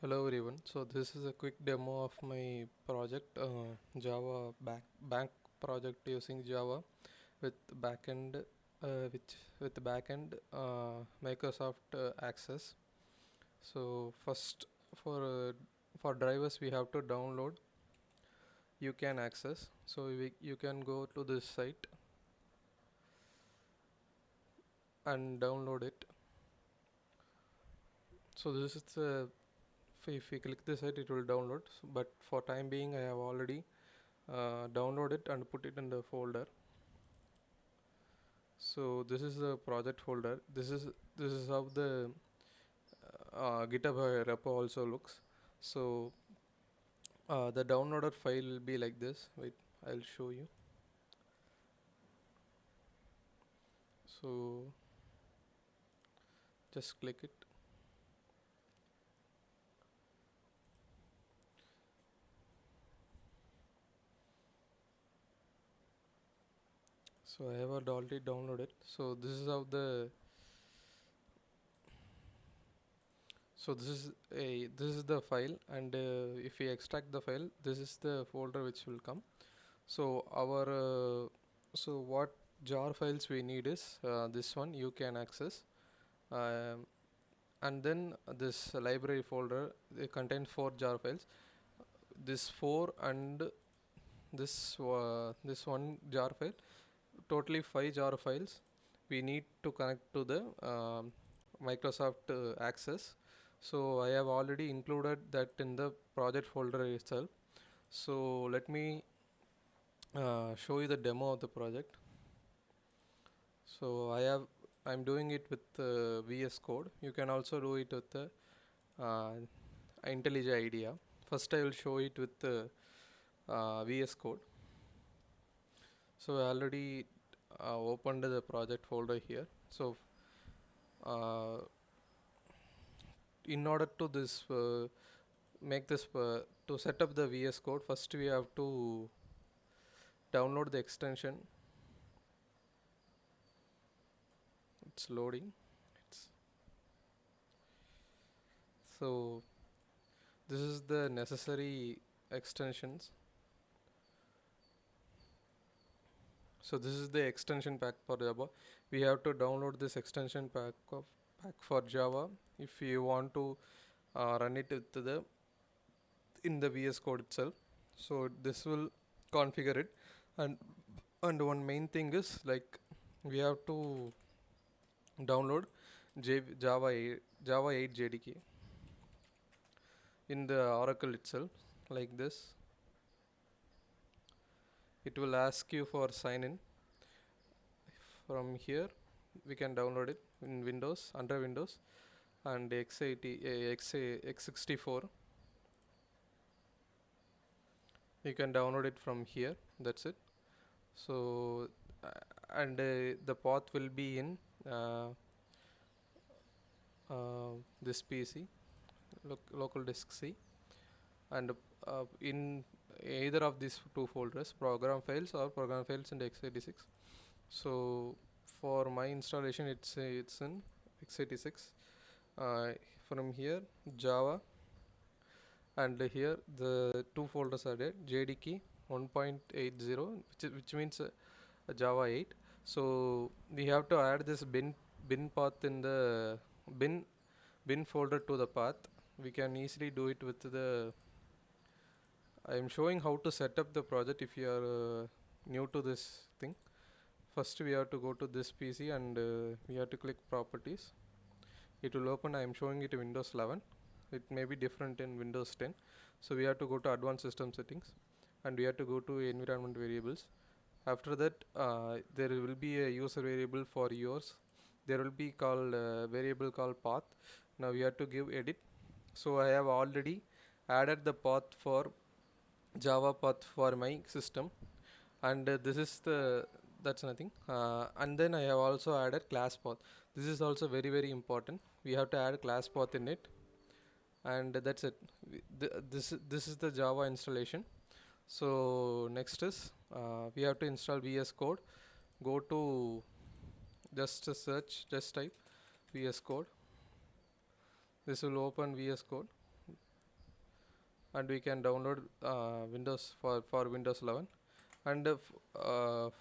Hello everyone. So this is a quick demo of my project, Java bank project using Java with backend, with backend Microsoft Access. So first, for uh, for drivers we have to download. You can access. So you can go to this site and download it. So this is the if we click this site, it will download. But for time being, I have already downloaded and put it in the folder. So this is the project folder. This is how the GitHub repo also looks. So the downloaded file will be like this. Wait, I'll show you. So just click it. So I have already downloaded. So this is the file, and if we extract the file, this is the folder which will come. So what jar files we need is this one you can access. Um, and then this library folder, it contains 4 jar files. This 4 and this one jar file, totally 5 jar files we need to connect to the Microsoft Access. So I have already included that in the project folder itself. So let me show you the demo of the project. So I'm doing it with VS Code. You can also do it with the uh, IntelliJ IDEA. First I will show it with VS Code. So I already opened the project folder here. So uh, in order to this make this to set up the VS Code, first we have to download the extension. It's loading. It's so this is the necessary extensions. So this is the extension pack for Java. We have to download this extension pack for Java if you want to run it with the in the VS Code itself. So this will configure it, and one main thing is like we have to download Java 8 JDK in the Oracle itself, like this. It will ask you for sign in. From here we can download it in Windows, under Windows, and x80 x64. You can download it from here. That's it. So and the path will be in uh, this PC, local disk C, and in either of these two folders, program files or program files in x86. So for my installation, it's in x86. uh, from here Java, and here the two folders are there, JDK 1.80, which means Java 8. So we have to add this bin path in the bin bin folder to the path. We can easily do it with the I am showing how to set up the project if you are new to this thing. First we have to go to this PC, and we have to click properties. It will open. I am showing it in Windows 11. It may be different in Windows 10. So we have to go to advanced system settings, and we have to go to environment variables. After that there will be a user variable for yours. There will be called variable called path. Now we have to give edit. So I have already added the path for Java path for my system, and this is the that's nothing. And then I have also added class path. This is also very important. We have to add class path in it, and that's it. This is the Java installation. So next is we have to install VS Code. Go to just type VS Code. This will open VS Code. and we can download Windows for Windows 11. And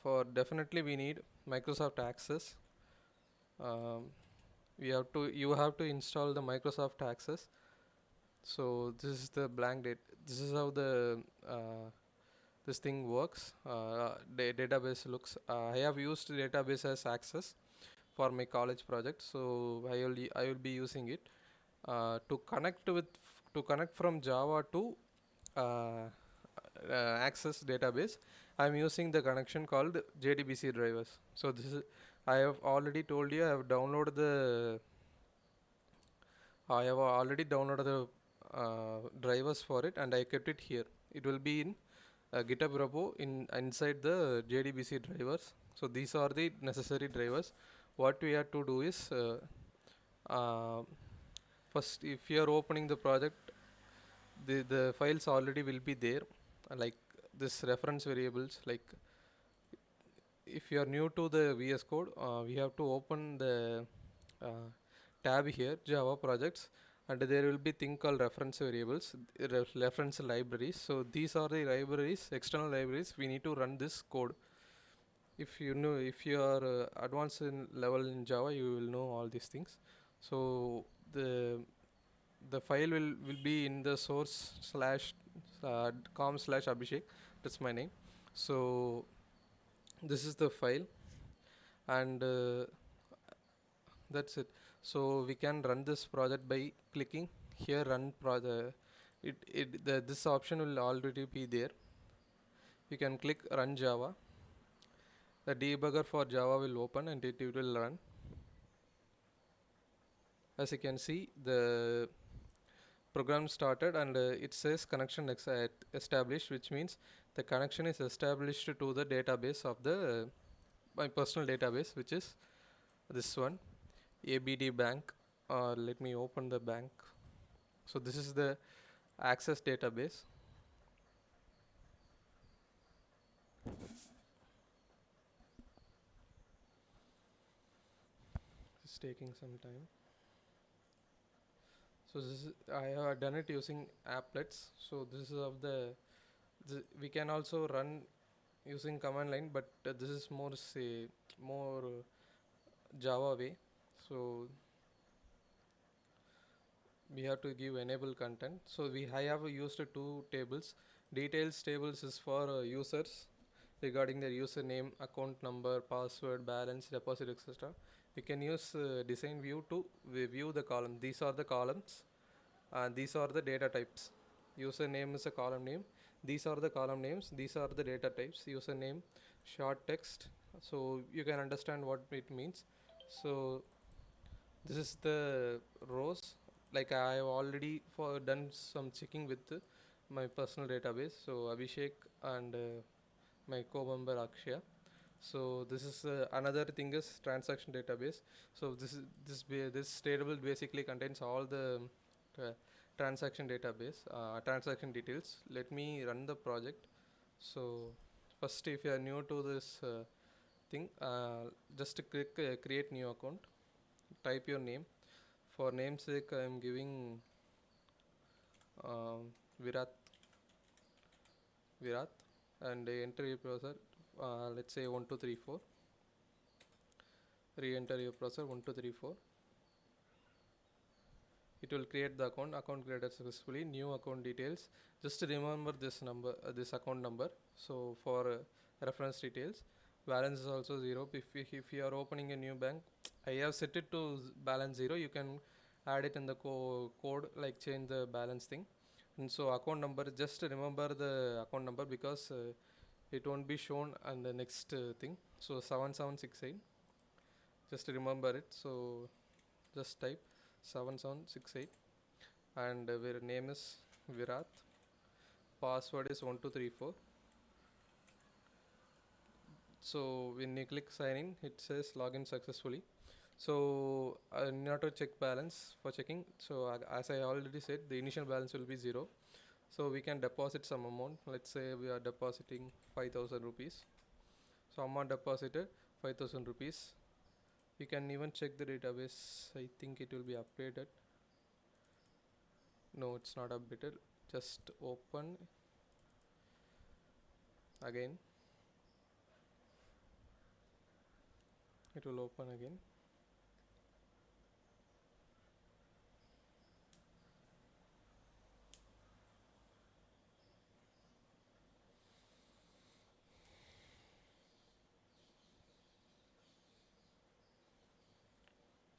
for definitely we need Microsoft Access. um, you have to install the Microsoft Access. So this is the blank date. This is how the this thing works. Database looks. I have used database as Access for my college project, so I will be using it to connect from Java to uh, Access database. I'm using the connection called JDBC drivers. So this is, I have already told you, I have already downloaded the drivers for it, and I kept it here. It will be in GitHub repo inside the JDBC drivers. So these are the necessary drivers. What we have to do is uh, first, if you are opening the project, the files already will be there, like this reference variables. Like if you are new to the VS Code, we have to open the uh, tab here, Java projects, and there will be thing called reference variables, reference libraries. So these are the libraries, external libraries. We need to run this code. If you are advanced in level in Java, you will know all these things. So the file will be in the source slash com slash Abhishek. That's my name. So this is the file, and that's it. So we can run this project by clicking here, run project. This option will already be there. You can click run Java. The debugger for Java will open and it will run. As you can see, the program started, and it says connection established, which means the connection is established to the database of the my personal database, which is this one, ABD Bank. Let me open the bank. So this is the Access database. It's taking some time. So this is, I have done it using applets. So this is of we can also run using command line, but this is more Java way. So we have to give enable content. So I have used two tables. Details tables is for users regarding their username, account number, password, balance, deposit, etc. We can use design view to view the column. These are the columns, and these are the data types. Username is a column name. These are the column names. These are the data types. Username, short text. So you can understand what it means. So this is the rows. Like I have already done some checking with my personal database. So Abhishek and my co-member Akshaya. So this is another thing is transaction database. So this table basically contains all the uh, transaction database, transaction details. Let me run the project. So first, if you are new to this thing, just click create new account. Type your name. For namesake, I am giving um, Virat. Virat, and enter your browser. Let's say 1234. Re-enter your browser 1234. It will create the account created successfully. New account details. Just remember this number, this account number. So for reference details, balance is also 0. If you are opening a new bank, I have set it to balance 0. You can add it in the code, like change the balance thing. And so account number, just remember the account number, because it won't be shown on the next thing. So 7768, just remember it. So just type 7768, and where name is Virat, password is 1234. So when you click sign in, it says login successfully. So in order to check balance, for checking, so as I already said, the initial balance will be 0. So we can deposit some amount. Let's say we are depositing 5,000 rupees. So amount deposited 5,000 rupees. You can even check the database. I think it will be updated. No, it's not updated. just open again. It will open again.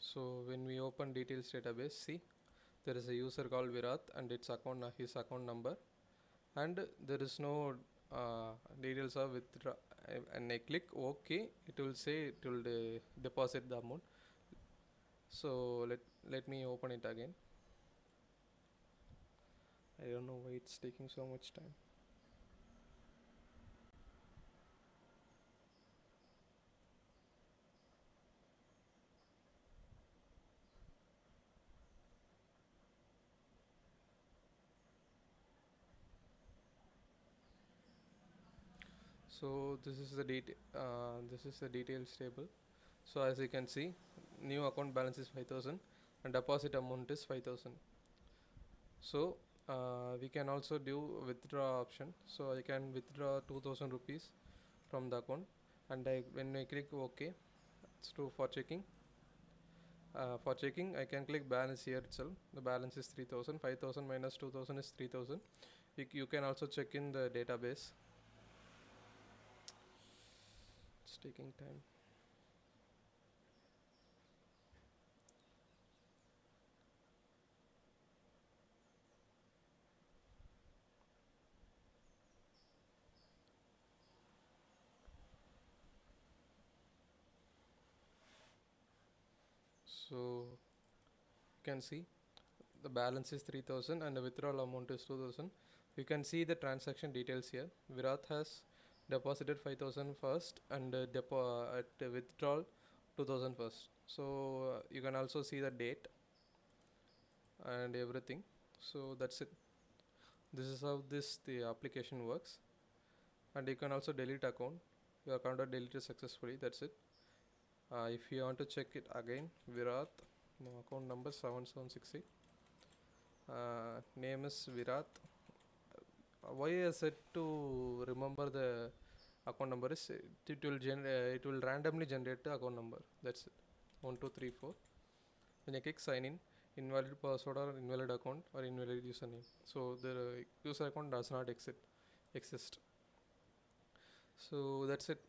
So when we open details database, see there is a user called Virat and its account, his account number, and there is no details of withdraw. And I click OK, it will say it will deposit the amount. So let me open it again. I don't know why it's taking so much time. So this is the details table. So as you can see, new account balance is 5,000 and deposit amount is 5,000. So we can also do withdraw option. So I can withdraw 2,000 rupees from the account, and when I click OK, it's true for checking. For checking, I can click balance here itself. The balance is 3,000. 5,000 minus 2,000 is 3,000. You can also check in the database. It's taking time. So you can see the balance is 3,000 and the withdrawal amount is 2,000. You can see the transaction details here. Virat has deposited 5,000 first and at withdrawal 2,000 first. So you can also see the date and everything. So that's it. This is how the application works. And you can also delete account. Your account are deleted successfully. That's it. If you want to check it again, Virat, no, account number 7768. Name is Virat. Why I said to remember the account number is it will randomly generate the account number. That's it. 1234. When you click sign in, invalid password or invalid account or invalid username. So the user account does not exist. So that's it.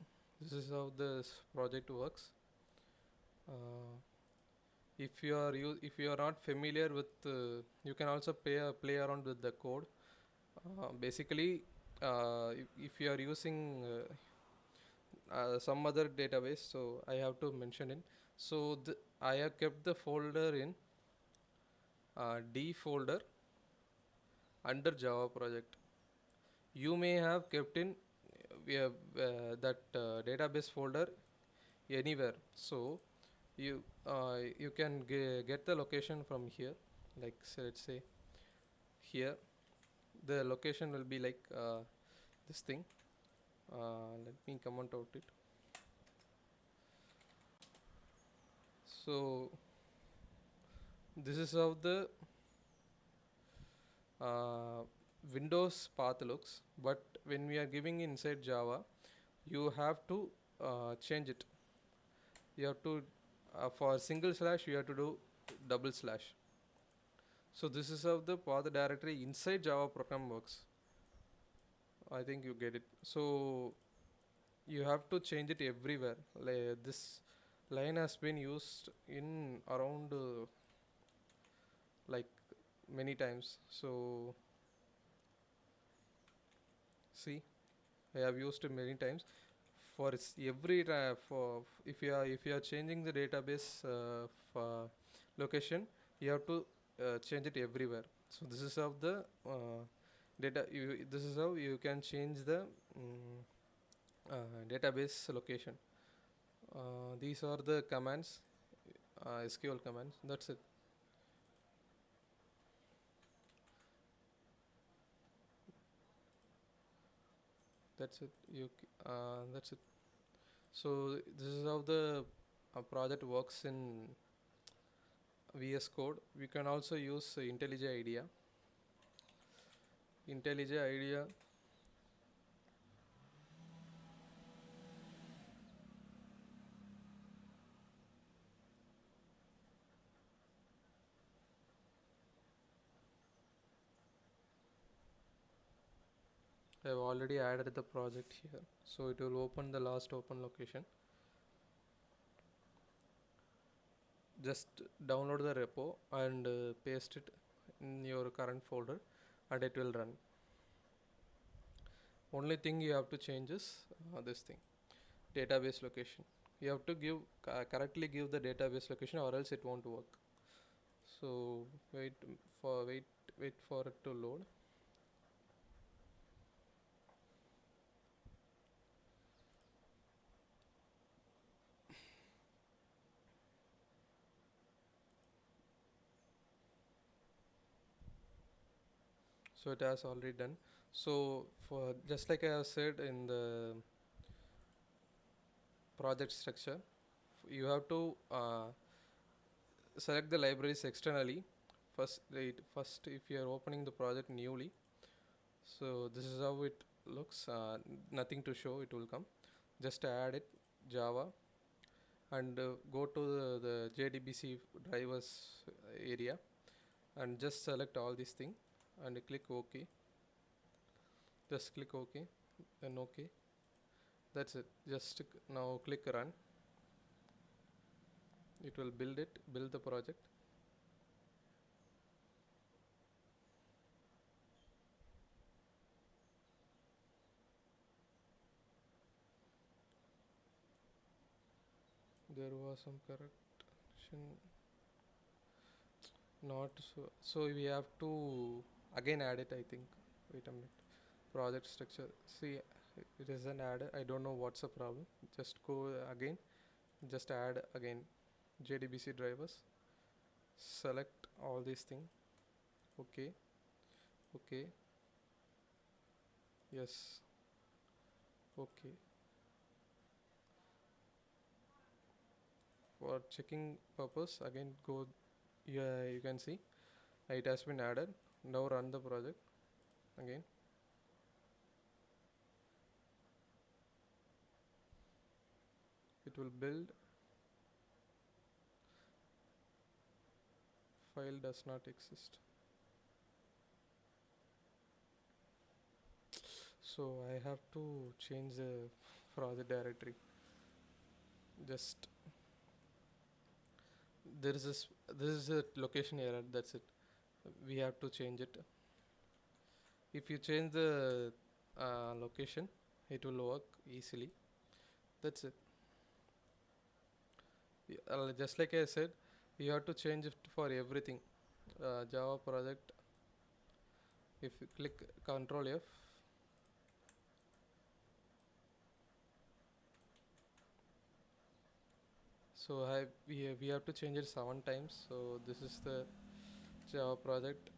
This is how this project works. If you are not familiar with, you can also play around with the code. Basically, if you are using some other database, so I have to mention it. So I have kept the folder in D folder under Java project. You may have kept in we have that database folder anywhere. So you can get the location from here, like let's say here the location will be like this thing. Let me comment out it. So this is how the uh, Windows path looks, but when we are giving inside Java, you have to change it. You have to for single slash you have to do double slash. So this is how the path directory inside Java program works. I think you get it. So you have to change it everywhere. This line has been used in around like many times. So see, I have used it many times. For every for if you are changing the database for location, you have to change it everywhere. So this is how the this is how you can change the database location. These are the commands, SQL commands. That's it. That's it. That's it. So this is how the project works in VS Code. We can also use IntelliJ IDEA. IntelliJ IDEA. I have already added the project here, so it will open the last open location. Just download the repo and paste it in your current folder, and it will run. Only thing you have to change is this thing, database location. You have to give correctly give the database location, or else it won't work. So wait for it to load. So it has already done. So for just like I have said in the project structure, you have to select the libraries externally. First if you are opening the project newly, so this is how it looks. Nothing to show, it will come. Just add it, Java, and go to the JDBC drivers area, and just select all these things and click OK. Just click OK, then OK. That's it. Just now click run. It will build the project. There was some correction. Not so we have to again add it, I think. Wait a minute. Project structure, see, it isn't added. I don't know what's the problem. Just go again, just add again JDBC drivers, select all these things. Okay, okay, yes, okay. For checking purpose, again go. Yeah, you can see it has been added. Now run the project again. It will build. File does not exist. So I have to change the project directory. Just this is a location error, that's it. We have to change it. If you change the location, it will work easily. That's it. Just like I said, you have to change it for everything. Java project, if you click Ctrl F, so we have to change it 7 times. So this is the Java project,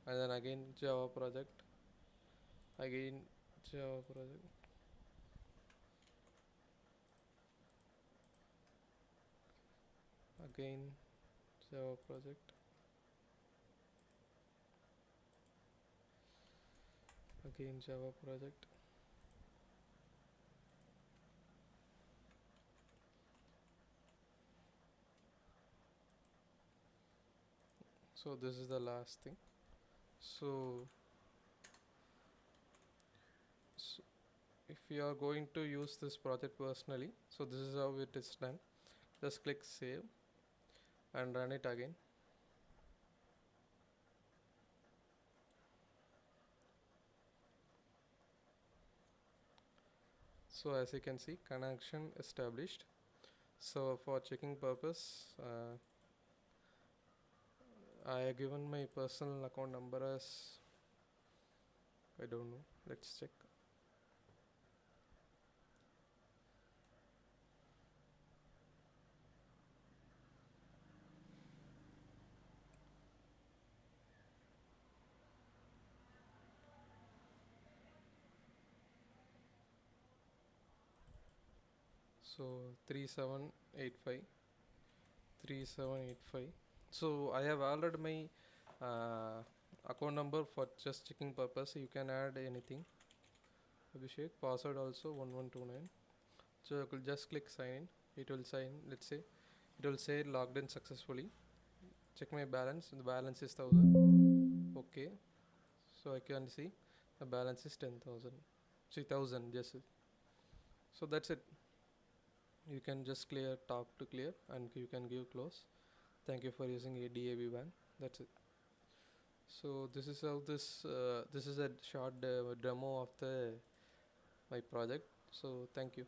and then again Java project, again Java project, again Java project, again Java project. So this is the last thing. So, so if you are going to use this project personally, so this is how it is done. Just click save and run it again. So as you can see, connection established. So for checking purpose, I have given my personal account number as, I don't know, let's check. So 3785 3785. So I have added my account number for just checking purpose. You can add anything. Abhishek, password also 1129. So I could just click sign in. It will sign. Let's say it will say logged in successfully. Check my balance. The balance is 1000. Okay. So I can see the balance is 10,000. 3000 just. So that's it. You can just clear top to clear and you can give close. Thank you for using a DAB ban. That's it. So this is how this is a short demo of the my project. So thank you.